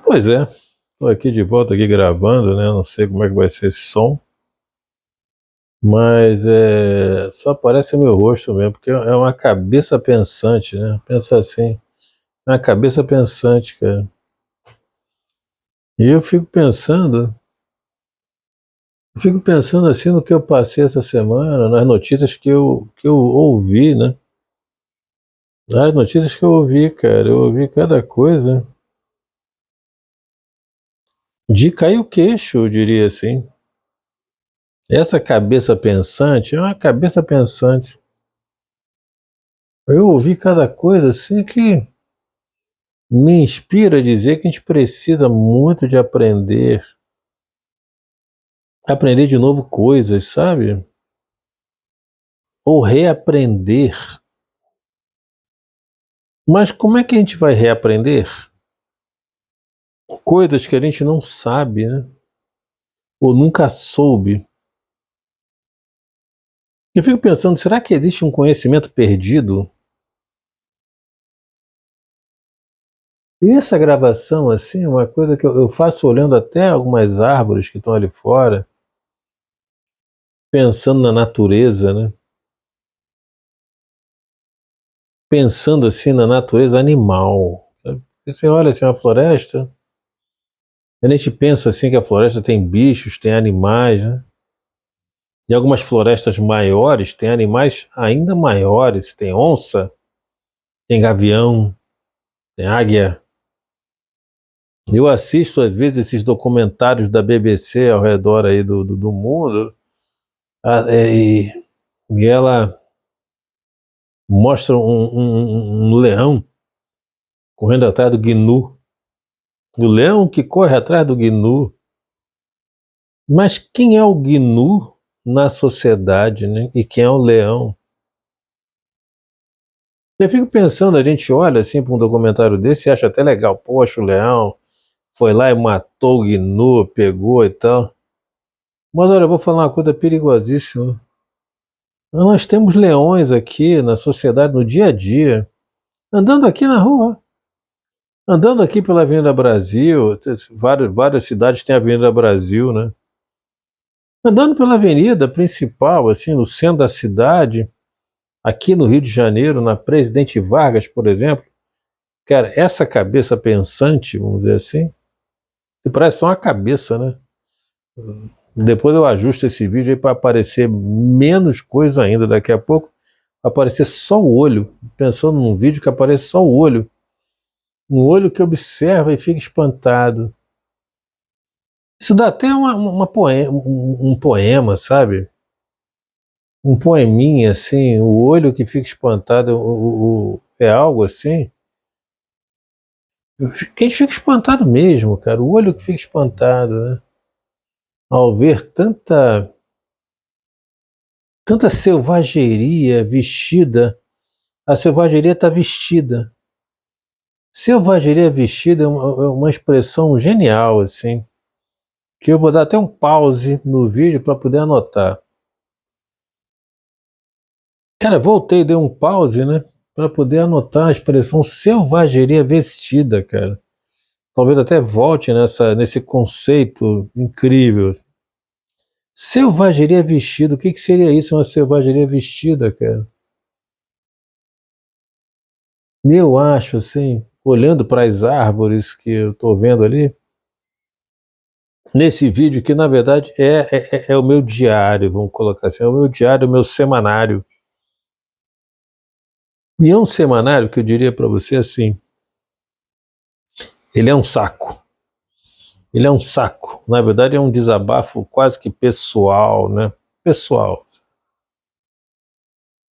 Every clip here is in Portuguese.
Pois é, tô aqui de volta aqui gravando, né? Não sei como é que vai ser esse som, mas só aparece o meu rosto mesmo, porque é uma cabeça pensante, né? Pensa assim, é uma cabeça pensante, cara. E eu fico pensando assim no que eu passei essa semana, nas notícias que eu ouvi, né? As notícias que eu ouvi, cara, eu ouvi cada coisa de cair o queixo, eu diria assim. Essa cabeça pensante é uma cabeça pensante. Eu ouvi cada coisa assim que me inspira a dizer que a gente precisa muito de aprender de novo coisas, sabe? Ou reaprender. Mas como é que a gente vai reaprender? Coisas que a gente não sabe, né? Ou nunca soube. Eu fico pensando, será que existe um conhecimento perdido? E essa gravação, assim, é uma coisa que eu faço olhando até algumas árvores que estão ali fora, pensando na natureza, né? Pensando assim na natureza animal, sabe? Porque você olha assim uma floresta, a gente pensa assim que a floresta tem bichos, tem animais, né? E algumas florestas maiores tem animais ainda maiores, tem onça, tem gavião, tem águia. Eu assisto às vezes esses documentários da BBC ao redor aí do mundo, e ela mostra um leão correndo atrás do gnu. O leão que corre atrás do gnu. Mas quem é o gnu na sociedade, né? E quem é o leão? Eu fico pensando, a gente olha assim para um documentário desse e acha até legal. Poxa, o leão foi lá e matou o gnu, pegou e tal. Mas olha, eu vou falar uma coisa perigosíssima. Nós temos leões aqui na sociedade, no dia a dia, andando aqui na rua, andando aqui pela Avenida Brasil. Várias cidades têm a Avenida Brasil, né? Andando pela avenida principal, assim, no centro da cidade, aqui no Rio de Janeiro, na Presidente Vargas, por exemplo, cara, essa cabeça pensante, vamos dizer assim, que parece só uma cabeça, né? Depois eu ajusto esse vídeo aí para aparecer menos coisa ainda. Daqui a pouco vai aparecer só o olho. Pensando num vídeo que aparece só o olho. Um olho que observa e fica espantado. Isso dá até um poema, sabe? Um poeminha assim, o olho que fica espantado, é algo assim. A gente fica espantado mesmo, cara. O olho que fica espantado, né? Ao ver tanta selvageria vestida. A selvageria está vestida. Selvageria vestida é uma expressão genial, assim, que eu vou dar até um pause no vídeo para poder anotar. Cara, voltei, dei um pause, né, para poder anotar a expressão selvageria vestida, cara. Talvez até volte nesse conceito incrível. Selvageria vestida, o que seria isso, uma selvageria vestida, cara? Eu acho, assim, olhando para as árvores que eu estou vendo ali, nesse vídeo que na verdade é o meu diário, vamos colocar assim, é o meu diário, o meu semanário. E é um semanário que eu diria para você assim, ele é um saco. Ele é um saco. Na verdade é um desabafo quase que pessoal, né? Pessoal.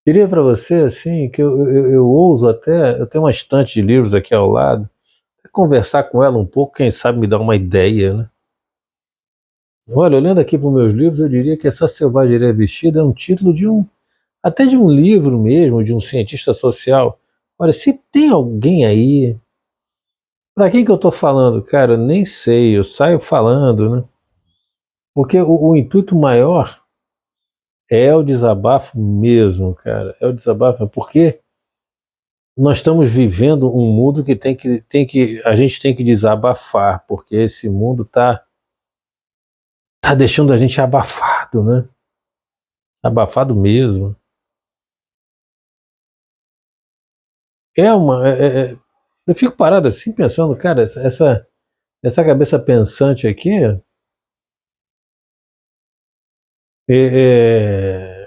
Diria para você assim que eu ouso até, eu tenho uma estante de livros aqui ao lado, conversar com ela um pouco, quem sabe me dar uma ideia, né? Olha, olhando aqui para os meus livros, eu diria que essa selvageria vestida é um título até de um livro mesmo, de um cientista social. Olha, se tem alguém aí, para quem que eu estou falando, cara, eu nem sei, eu saio falando, né? Porque o intuito maior é o desabafo mesmo, cara, é o desabafo, porque nós estamos vivendo um mundo que a gente tem que desabafar, porque esse mundo tá deixando a gente abafado, né? Abafado mesmo. Eu fico parado assim pensando, cara, essa cabeça pensante aqui,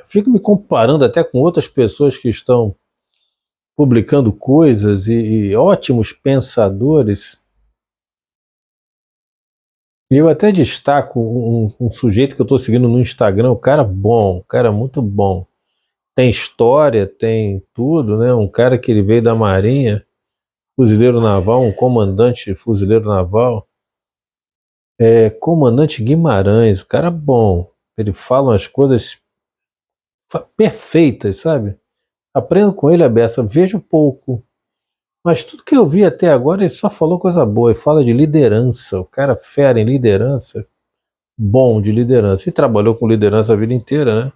fico me comparando até com outras pessoas que estão publicando coisas e ótimos pensadores. E eu até destaco um sujeito que eu estou seguindo no Instagram, um cara bom, um cara muito bom. Tem história, tem tudo, né? Um cara que ele veio da Marinha, fuzileiro naval, um comandante fuzileiro naval, comandante Guimarães, um cara bom. Ele fala umas coisas perfeitas, sabe? Aprendo com ele a beça, vejo pouco. Mas tudo que eu vi até agora, ele só falou coisa boa. Ele fala de liderança, o cara fera em liderança, bom de liderança. E trabalhou com liderança a vida inteira, né?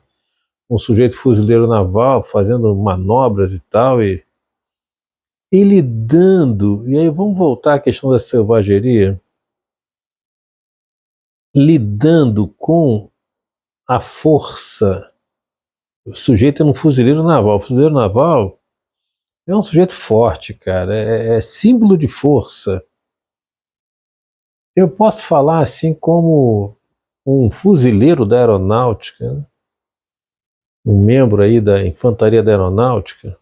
Um sujeito fuzileiro naval, fazendo manobras e tal, e lidando. E aí vamos voltar à questão da selvageria. Lidando com a força. O sujeito é um fuzileiro naval. O fuzileiro naval é um sujeito forte, cara. É símbolo de força. Eu posso falar assim como um fuzileiro da aeronáutica, né? Um membro aí da infantaria da aeronáutica.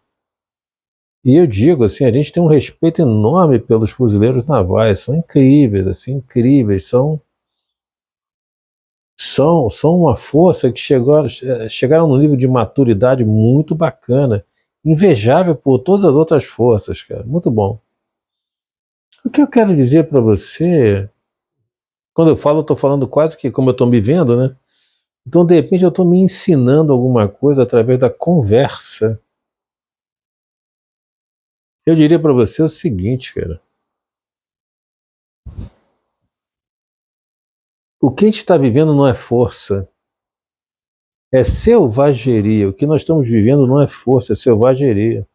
E eu digo assim, a gente tem um respeito enorme pelos fuzileiros navais, são incríveis, assim, incríveis, são uma força que chegaram num nível de maturidade muito bacana, invejável por todas as outras forças, cara, muito bom. O que eu quero dizer para você, quando eu falo, eu estou falando quase que como eu estou me vendo, né? Então, de repente, eu estou me ensinando alguma coisa através da conversa. Eu diria para você o seguinte, cara. O que a gente está vivendo não é força, é selvageria. O que nós estamos vivendo não é força, é selvageria.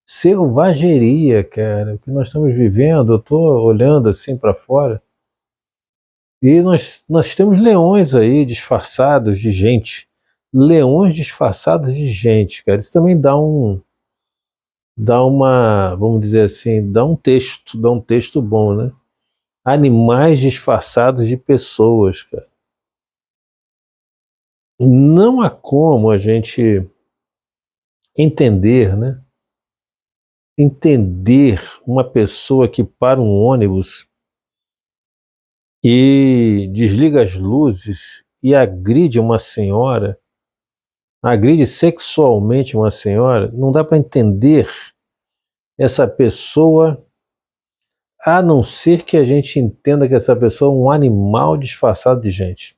Selvageria, cara. O que nós estamos vivendo, eu estou olhando assim para fora, e nós temos leões aí disfarçados de gente. Leões disfarçados de gente, cara. Isso também dá uma, vamos dizer assim, dá um texto bom, né? Animais disfarçados de pessoas, cara. Não há como a gente entender, né? Entender uma pessoa que para um ônibus e desliga as luzes e agride uma senhora, agride sexualmente uma senhora, não dá para entender essa pessoa, a não ser que a gente entenda que essa pessoa é um animal disfarçado de gente.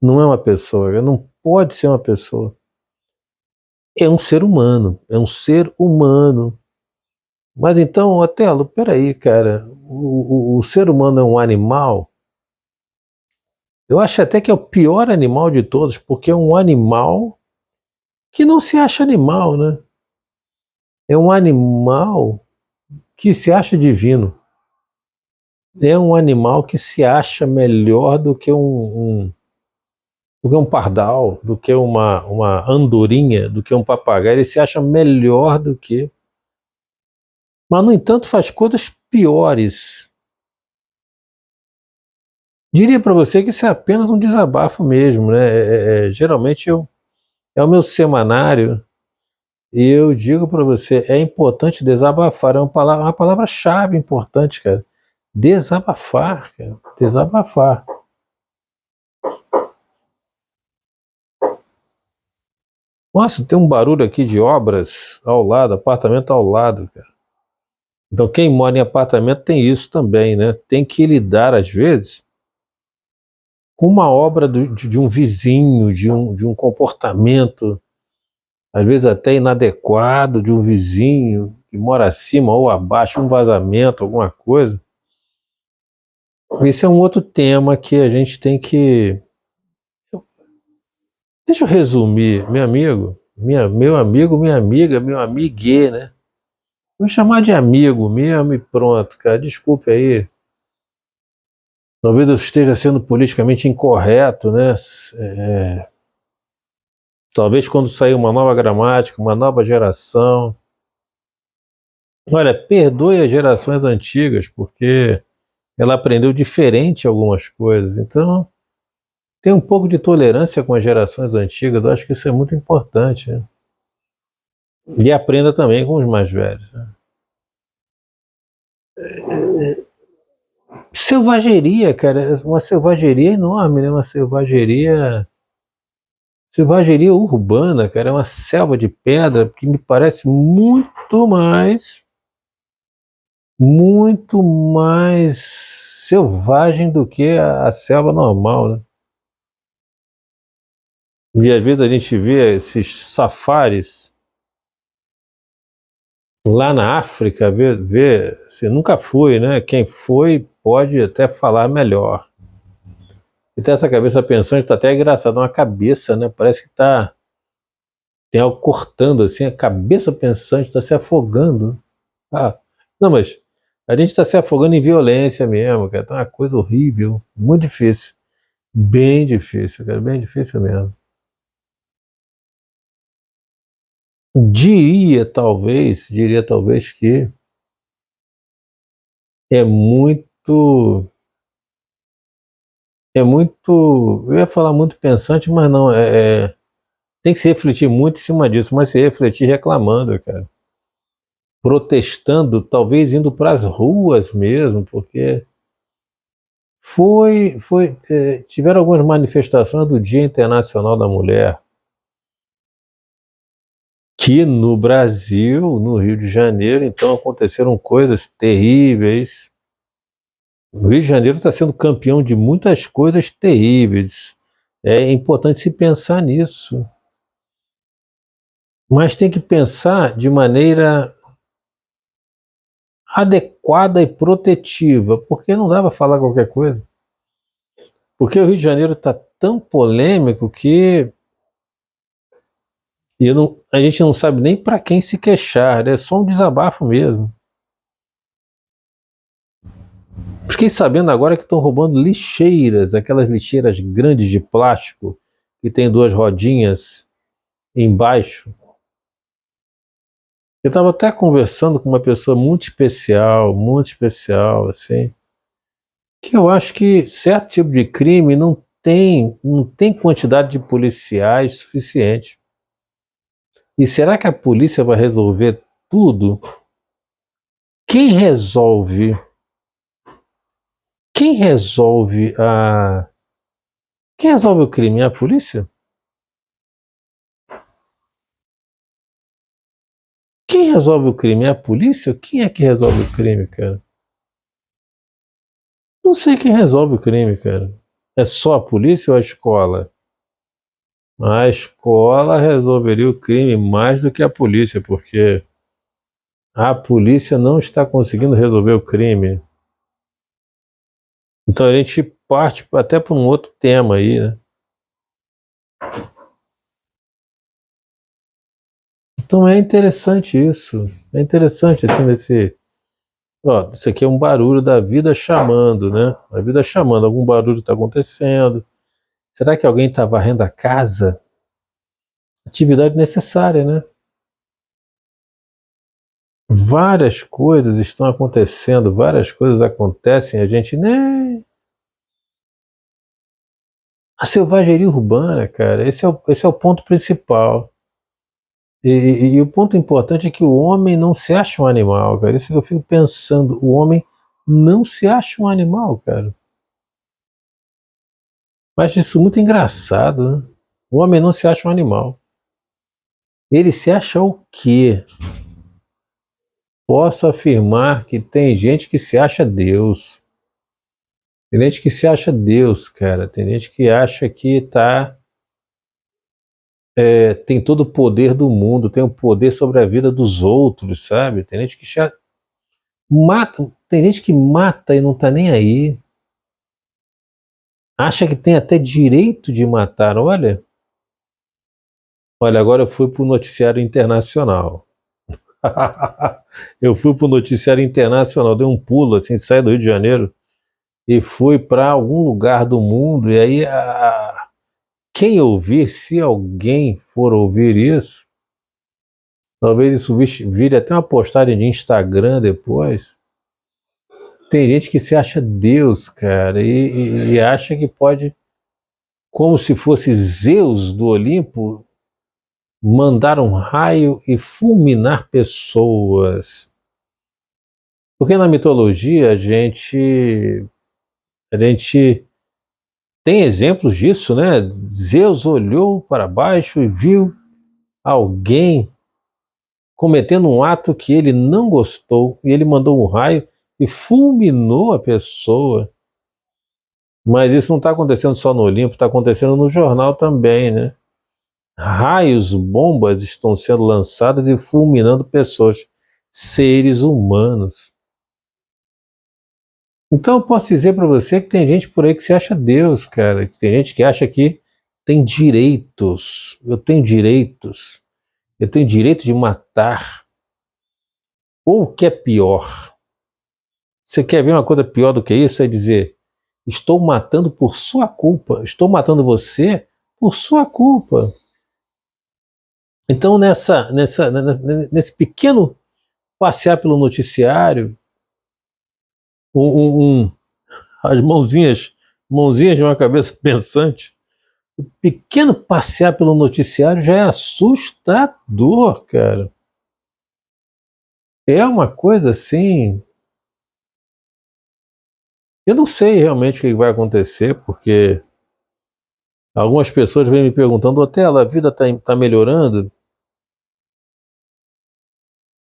Não é uma pessoa, não pode ser uma pessoa. É um ser humano, é um ser humano. Mas então, Otelo, peraí, cara, o ser humano é um animal? Eu acho até que é o pior animal de todos, porque é um animal que não se acha animal, né? É um animal que se acha divino. É um animal que se acha melhor do que do que um pardal, do que uma andorinha, do que um papagaio. Ele se acha melhor do que. Mas, no entanto, faz coisas piores. Diria para você que isso é apenas um desabafo mesmo, né? Geralmente é o meu semanário. E eu digo para você, é importante desabafar, é uma palavra-chave importante, cara. Desabafar, cara. Desabafar. Nossa, tem um barulho aqui de obras ao lado, apartamento ao lado, cara. Então quem mora em apartamento tem isso também, né? Tem que lidar, às vezes, com uma obra de um vizinho, de um comportamento, às vezes até inadequado de um vizinho que mora acima ou abaixo, um vazamento, alguma coisa. Esse é um outro tema que a gente tem que. Deixa eu resumir, meu amigo, meu amigo, minha amiga, meu amiguê, né? Vou chamar de amigo mesmo e pronto, cara. Desculpe aí. Talvez eu esteja sendo politicamente incorreto, né? É, talvez quando sair uma nova gramática, uma nova geração. Olha, perdoe as gerações antigas, porque ela aprendeu diferente algumas coisas. Então, tem um pouco de tolerância com as gerações antigas. Eu acho que isso é muito importante, né? E aprenda também com os mais velhos, né? Selvageria, cara, uma selvageria enorme, né? Uma selvageria urbana, cara, é uma selva de pedra que me parece muito mais selvagem do que a selva normal, né? E às vezes a gente vê esses safaris lá na África, você nunca foi, né? Quem foi pode até falar melhor. E tem essa cabeça pensante, tá até engraçado, uma cabeça, né? Parece que tem algo cortando assim, a cabeça pensante está se afogando. Ah, não, mas a gente está se afogando em violência mesmo, cara. Tá uma coisa horrível, muito difícil. Bem difícil, cara, bem difícil mesmo. Diria talvez que é muito, eu ia falar muito pensante, mas não, tem que se refletir muito em cima disso, mas se refletir reclamando, cara. Protestando, talvez indo para as ruas mesmo, porque tiveram algumas manifestações do Dia Internacional da Mulher, que no Brasil, no Rio de Janeiro, então aconteceram coisas terríveis. O Rio de Janeiro está sendo campeão de muitas coisas terríveis. É importante se pensar nisso. Mas tem que pensar de maneira adequada e protetiva, porque não dá para falar qualquer coisa. Porque o Rio de Janeiro está tão polêmico que a gente não sabe nem para quem se queixar, né? É só um desabafo mesmo. Fiquei sabendo agora que estão roubando lixeiras, aquelas lixeiras grandes de plástico que tem duas rodinhas embaixo. Eu estava até conversando com uma pessoa muito especial, assim, que eu acho que certo tipo de crime não tem quantidade de policiais suficiente. E será que a polícia vai resolver tudo? Quem resolve? Quem resolve a Quem resolve o crime? É a polícia? Quem resolve o crime? É a polícia? Quem é que resolve o crime, cara? Não sei quem resolve o crime, cara. É só a polícia ou a escola? A escola resolveria o crime mais do que a polícia, porque a polícia não está conseguindo resolver o crime. Então a gente parte até para um outro tema aí, né? Então é interessante isso. É interessante assim isso aqui é um barulho da vida chamando, né? A vida chamando, algum barulho está acontecendo. Será que alguém está varrendo a casa? Atividade necessária, né? Várias coisas estão acontecendo, várias coisas acontecem, a gente, né? A selvageria urbana, cara, esse é o ponto principal. E o ponto importante é que o homem não se acha um animal, cara. Isso que eu fico pensando. O homem não se acha um animal, cara. Mas isso é muito engraçado, né? O homem não se acha um animal. Ele se acha o quê? Posso afirmar que tem gente que se acha Deus. Tem gente que se acha Deus, cara. Tem gente que acha que tem todo o poder do mundo, tem o poder sobre a vida dos outros, sabe? Tem gente que mata, tem gente que mata e não tá nem aí. Acha que tem até direito de matar. Olha, agora eu fui para o noticiário internacional. Eu fui para o noticiário internacional, dei um pulo, assim, saí do Rio de Janeiro e fui para algum lugar do mundo, e aí quem ouvir, se alguém for ouvir isso, talvez isso vire até uma postagem de Instagram depois. Tem gente que se acha Deus, cara, e acha que pode, como se fosse Zeus do Olimpo, mandar um raio e fulminar pessoas. Porque na mitologia a gente tem exemplos disso, né? Zeus olhou para baixo e viu alguém cometendo um ato que ele não gostou, e ele mandou um raio e fulminou a pessoa. Mas isso não está acontecendo só no Olimpo, está acontecendo no jornal também, né? Raios, bombas estão sendo lançadas e fulminando pessoas, seres humanos. Então eu posso dizer para você que tem gente por aí que se acha Deus, cara. Que tem gente que acha que tem direitos. Eu tenho direitos. Eu tenho direito de matar. Ou o que é pior? Você quer ver uma coisa pior do que isso? É dizer, estou matando por sua culpa. Estou matando você por sua culpa. Então nesse pequeno passear pelo noticiário, as mãozinhas de uma cabeça pensante, o pequeno passear pelo noticiário já é assustador, cara. É uma coisa assim. Eu não sei realmente o que vai acontecer, porque algumas pessoas vêm me perguntando, Otelo, a vida tá melhorando?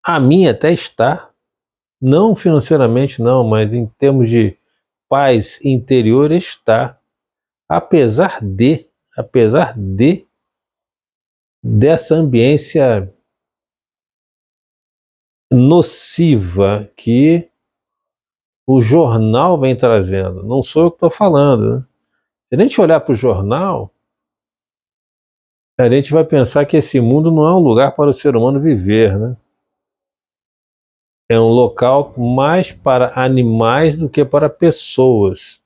A minha até está. Não financeiramente, não, mas em termos de paz interior está. Apesar de dessa ambiência nociva que o jornal vem trazendo. Não sou eu que estou falando, né? Se a gente olhar para o jornal, a gente vai pensar que esse mundo não é um lugar para o ser humano viver, né? É um local mais para animais do que para pessoas.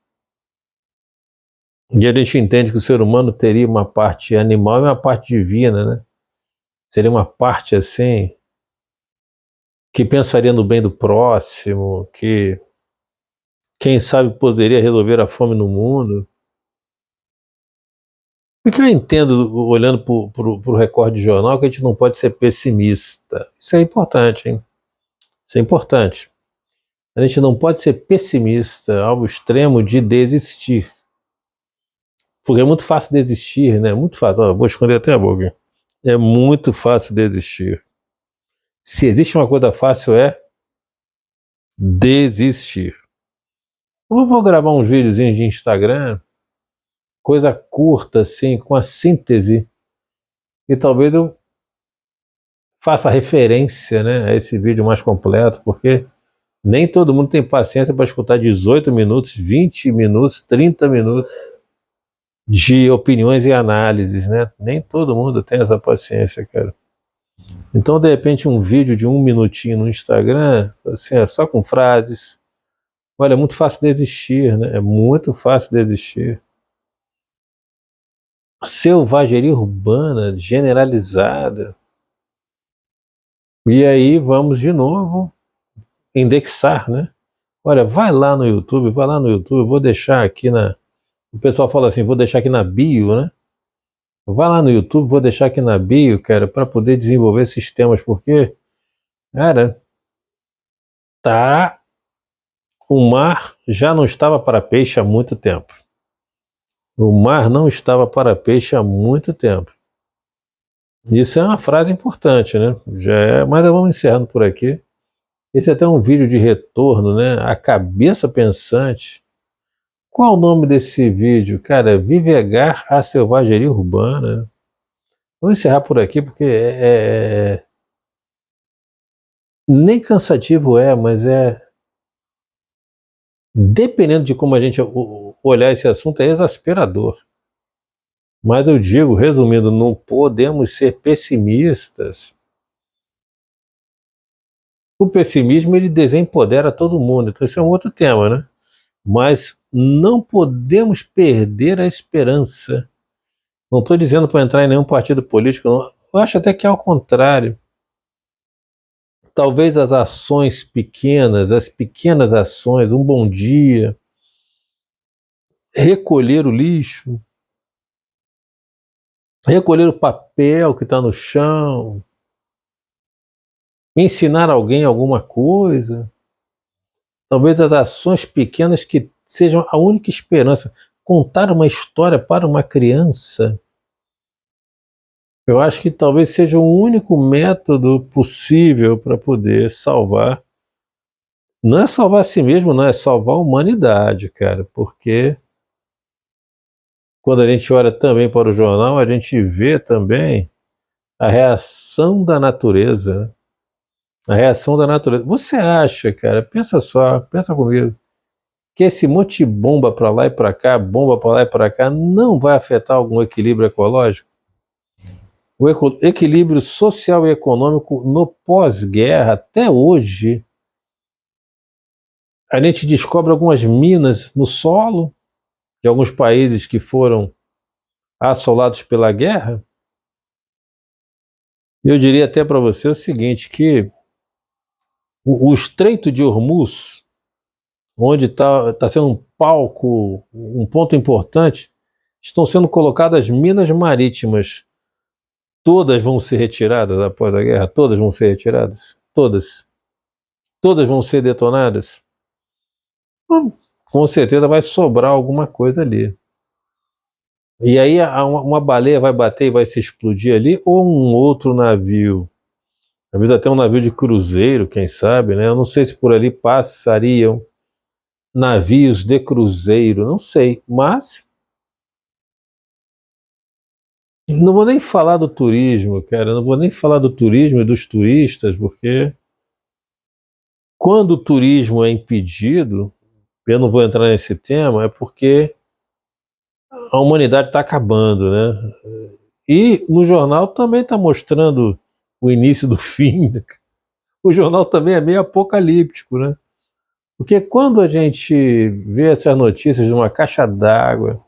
E a gente entende que o ser humano teria uma parte animal e uma parte divina, né? Seria uma parte assim que pensaria no bem do próximo, que quem sabe poderia resolver a fome no mundo. Porque eu entendo, olhando para o recorde de jornal, que a gente não pode ser pessimista. Isso é importante, hein? Isso é importante. A gente não pode ser pessimista ao extremo de desistir. Porque é muito fácil desistir, né? Muito fácil. Ó, vou esconder até a boca. É muito fácil desistir. Se existe uma coisa fácil é desistir. Eu vou gravar uns videozinhos de Instagram, coisa curta assim, com a síntese, e talvez eu faça referência, né, a esse vídeo mais completo, porque nem todo mundo tem paciência para escutar 18 minutos, 20 minutos, 30 minutos de opiniões e análises, né? Nem todo mundo tem essa paciência, cara. Então, de repente, um vídeo de 1 minutinho no Instagram, assim, só com frases. Olha, é muito fácil desistir, né? É muito fácil desistir. Selvageria urbana, generalizada. E aí vamos de novo indexar, né? Olha, vai lá no YouTube, vou deixar aqui na... O pessoal fala assim, vou deixar aqui na bio, né? Vai lá no YouTube, vou deixar aqui na bio, cara, para poder desenvolver sistemas, porque, cara, o mar já não estava para peixe há muito tempo. O mar não estava para peixe há muito tempo. Isso é uma frase importante, né? Mas vamos encerrando por aqui. Esse é até um vídeo de retorno, né? A cabeça pensante. Qual o nome desse vídeo? Cara, Vivegar a Selvageria Urbana. Vamos encerrar por aqui, porque nem cansativo mas dependendo de como a gente olhar esse assunto, é exasperador. Mas eu digo, resumindo, não podemos ser pessimistas. O pessimismo, ele desempodera todo mundo, então isso é um outro tema, né? Mas não podemos perder a esperança. Não estou dizendo para entrar em nenhum partido político, não. Eu acho até que é ao contrário. Talvez as ações pequenas, as pequenas ações, um bom dia, recolher o lixo, recolher o papel que está no chão, ensinar alguém alguma coisa, talvez as ações pequenas que sejam a única esperança. Contar uma história para uma criança, eu acho que talvez seja o único método possível para poder salvar. Não é salvar a si mesmo, não, é salvar a humanidade, cara, porque quando a gente olha também para o jornal, a gente vê também a reação da natureza, né? A reação da natureza. Você acha, cara, pensa só, pensa comigo, que esse monte de bomba para lá e para cá, bomba para lá e para cá, não vai afetar algum equilíbrio ecológico? O equilíbrio social e econômico no pós-guerra, até hoje, a gente descobre algumas minas no solo de alguns países que foram assolados pela guerra. Eu diria até para você o seguinte, que o Estreito de Hormuz, onde está sendo um palco, um ponto importante, estão sendo colocadas minas marítimas. Todas vão ser retiradas após a guerra? Todas vão ser retiradas? Todas. Todas vão ser detonadas? Com certeza vai sobrar alguma coisa ali. E aí uma baleia vai bater e vai se explodir ali, ou um outro navio, às vezes até um navio de cruzeiro, quem sabe, né? Eu não sei se por ali passariam navios de cruzeiro, não sei, mas não vou nem falar do turismo, cara, não vou nem falar do turismo e dos turistas, porque quando o turismo é impedido, eu não vou entrar nesse tema, é porque a humanidade está acabando, né? E no jornal também está mostrando o início do fim, né? O jornal também é meio apocalíptico, né? Porque quando a gente vê essas notícias de uma caixa d'água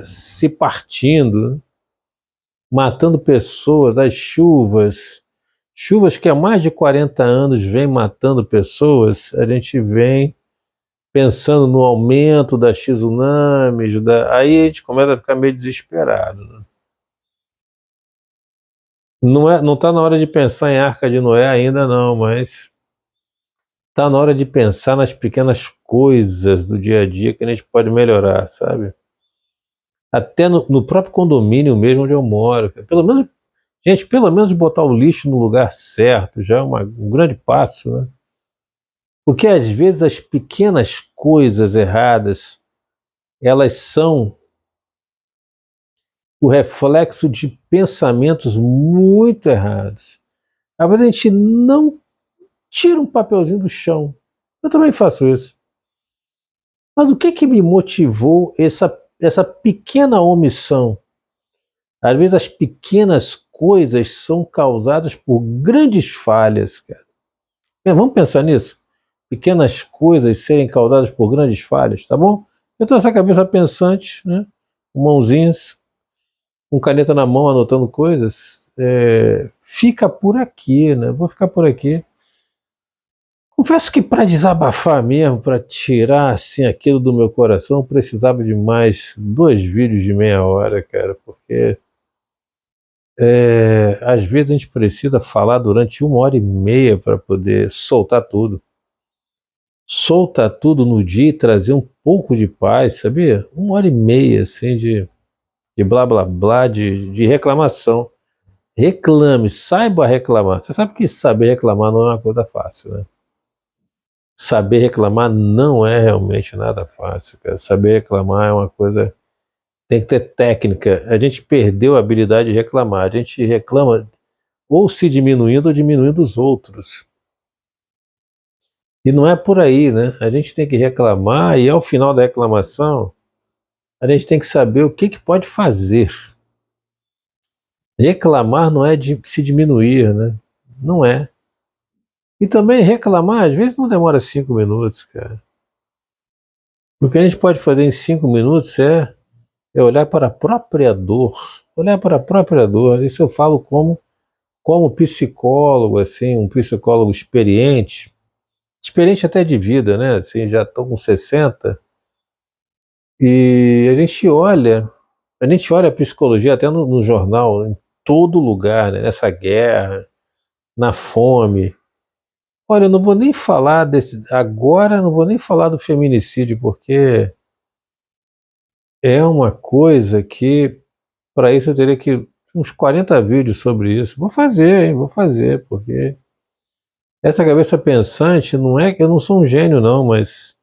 se partindo, matando pessoas, as chuvas que há mais de 40 anos vêm matando pessoas, a gente vem pensando no aumento das tsunamis, aí a gente começa a ficar meio desesperado, né? Não está na hora de pensar em Arca de Noé ainda não, mas está na hora de pensar nas pequenas coisas do dia a dia que a gente pode melhorar, sabe? Até no próprio condomínio mesmo onde eu moro. Pelo menos, gente, pelo menos botar o lixo no lugar certo já é um grande passo, né? Porque às vezes as pequenas coisas erradas, elas são o reflexo de pensamentos muito errados. Às vezes a gente não tira um papelzinho do chão. Eu também faço isso. Mas o que me motivou essa pequena omissão? Às vezes as pequenas coisas são causadas por grandes falhas, cara. Vamos pensar nisso? Pequenas coisas serem causadas por grandes falhas, tá bom? Eu tenho essa cabeça pensante, né? Mãozinhas, com caneta na mão, anotando coisas. Fica por aqui, né? Vou ficar por aqui. Confesso que para desabafar mesmo, para tirar assim aquilo do meu coração, eu precisava de mais 2 vídeos de meia hora, cara, porque às vezes a gente precisa falar durante 1 hora e meia para poder soltar tudo. Soltar tudo no dia e trazer um pouco de paz, sabia? 1 hora e meia assim de blá blá blá, de reclamação. Reclame, saiba reclamar. Você sabe que saber reclamar não é uma coisa fácil, né? Saber reclamar não é realmente nada fácil, cara. Saber reclamar é uma coisa. Tem que ter técnica. A gente perdeu a habilidade de reclamar. A gente reclama ou se diminuindo ou diminuindo os outros. E não é por aí, né? A gente tem que reclamar e ao final da reclamação, a gente tem que saber o que pode fazer. Reclamar não é de se diminuir, né? Não é. E também reclamar, às vezes não demora 5 minutos, cara. O que a gente pode fazer em 5 minutos é olhar para a própria dor. Olhar para a própria dor. Isso eu falo como psicólogo, assim, um psicólogo experiente, experiente até de vida, né? Assim, já estou com 60, e a gente olha a psicologia até no jornal, em todo lugar, né? Nessa guerra, na fome. Olha, eu não vou nem falar agora não vou nem falar do feminicídio, porque é uma coisa que, para isso eu teria que uns 40 vídeos sobre isso. Vou fazer, hein? Vou fazer, porque essa cabeça pensante não é que eu não sou um gênio, não, mas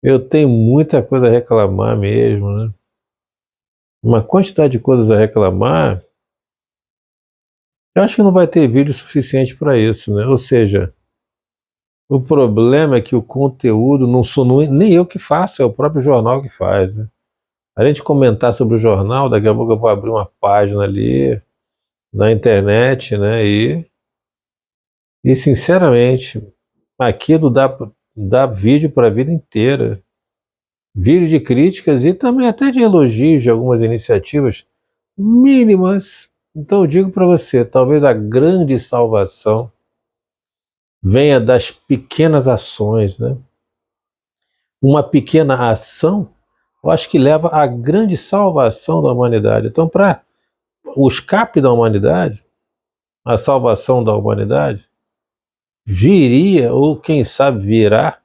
eu tenho muita coisa a reclamar mesmo, né? Uma quantidade de coisas a reclamar. Eu acho que não vai ter vídeo suficiente para isso, né? Ou seja, o problema é que o conteúdo não sou nem eu que faço, é o próprio jornal que faz, né? A gente comentar sobre o jornal, daqui a pouco eu vou abrir uma página ali na internet, né? E sinceramente, aquilo dá vídeo para a vida inteira. Vídeo de críticas e também até de elogios de algumas iniciativas mínimas. Então eu digo para você, talvez a grande salvação venha das pequenas ações, né? Uma pequena ação, eu acho que leva à grande salvação da humanidade. Então, para o escape da humanidade, a salvação da humanidade, viria, ou quem sabe virá,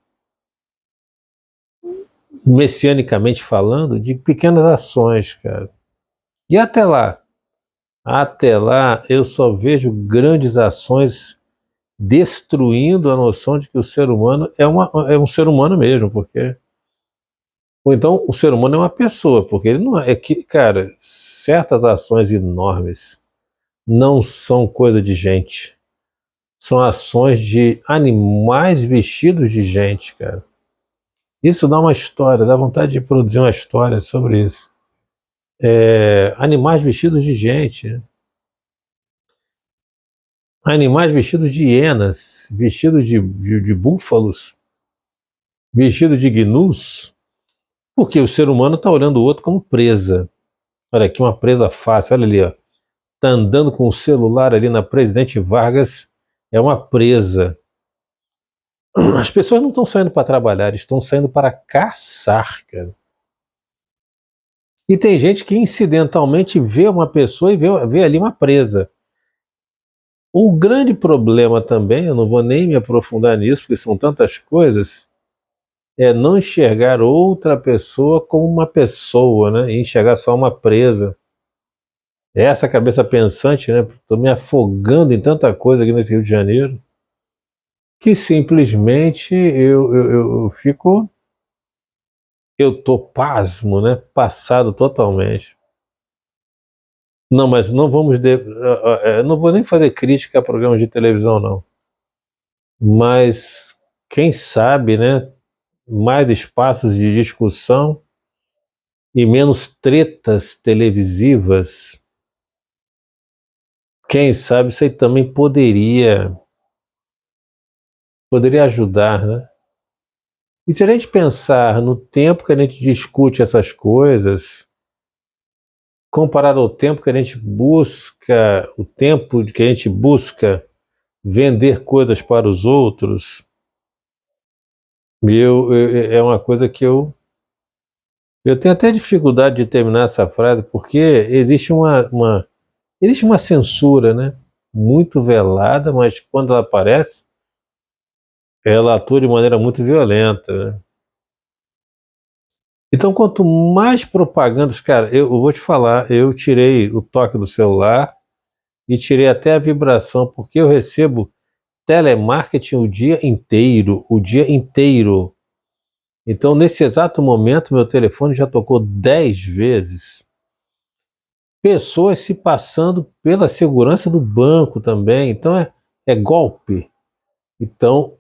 messianicamente falando, de pequenas ações, cara. E até lá eu só vejo grandes ações destruindo a noção de que o ser humano é um ser humano mesmo, porque ou então o ser humano é uma pessoa, porque ele não que, cara, certas ações enormes não são coisa de gente, são ações de animais vestidos de gente, cara. Isso dá uma história, dá vontade de produzir uma história sobre isso. Animais vestidos de gente, né? Animais vestidos de hienas, vestidos de búfalos, vestidos de gnus, porque o ser humano está olhando o outro como presa. Olha aqui, uma presa fácil, olha ali, ó. Tá andando com o celular ali na Presidente Vargas, é uma presa. As pessoas não estão saindo para trabalhar, estão saindo para caçar, cara. E tem gente que incidentalmente vê uma pessoa e vê ali uma presa. O grande problema também, eu não vou nem me aprofundar nisso, porque são tantas coisas, é não enxergar outra pessoa como uma pessoa, né? E enxergar só uma presa. É essa cabeça pensante, né? Estou me afogando em tanta coisa aqui nesse Rio de Janeiro, que simplesmente eu tô pasmo, né? Passado totalmente. Não, mas não vamos, não vou nem fazer crítica a programas de televisão, não. Mas quem sabe, né? Mais espaços de discussão e menos tretas televisivas. Quem sabe isso aí também poderia ajudar, né? E se a gente pensar no tempo que a gente discute essas coisas, comparado ao tempo que a gente busca, o tempo que a gente busca vender coisas para os outros, é uma coisa que eu tenho até dificuldade de terminar essa frase, porque existe uma censura, né? Muito velada, mas quando ela aparece, ela atua de maneira muito violenta, né? Então, quanto mais propagandas, cara, eu vou te falar, eu tirei o toque do celular e tirei até a vibração, porque eu recebo telemarketing o dia inteiro, o dia inteiro. Então, nesse exato momento, meu telefone já tocou 10 vezes. Pessoas se passando pela segurança do banco também. Então, é golpe. Então,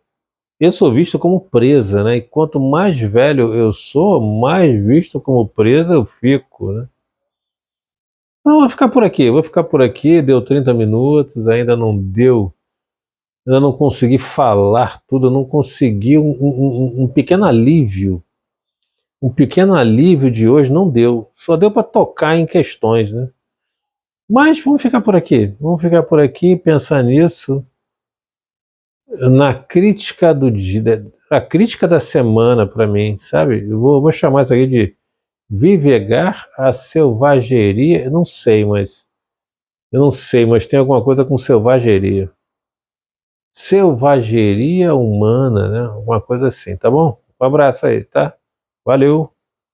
eu sou visto como presa, né? E quanto mais velho eu sou, mais visto como presa eu fico, né? Não, vou ficar por aqui, deu 30 minutos, ainda não deu ainda não consegui falar tudo, eu não consegui um pequeno alívio. Um pequeno alívio de hoje não deu. Só deu para tocar em questões, né? Mas vamos ficar por aqui. Vamos ficar por aqui, pensar nisso. Na crítica do dia, a crítica da semana para mim, sabe? Eu vou chamar isso aqui de vivegar a selvageria. Eu não sei, mas tem alguma coisa com selvageria. Selvageria humana, né? Uma coisa assim, tá bom? Um abraço aí, tá? Valeu!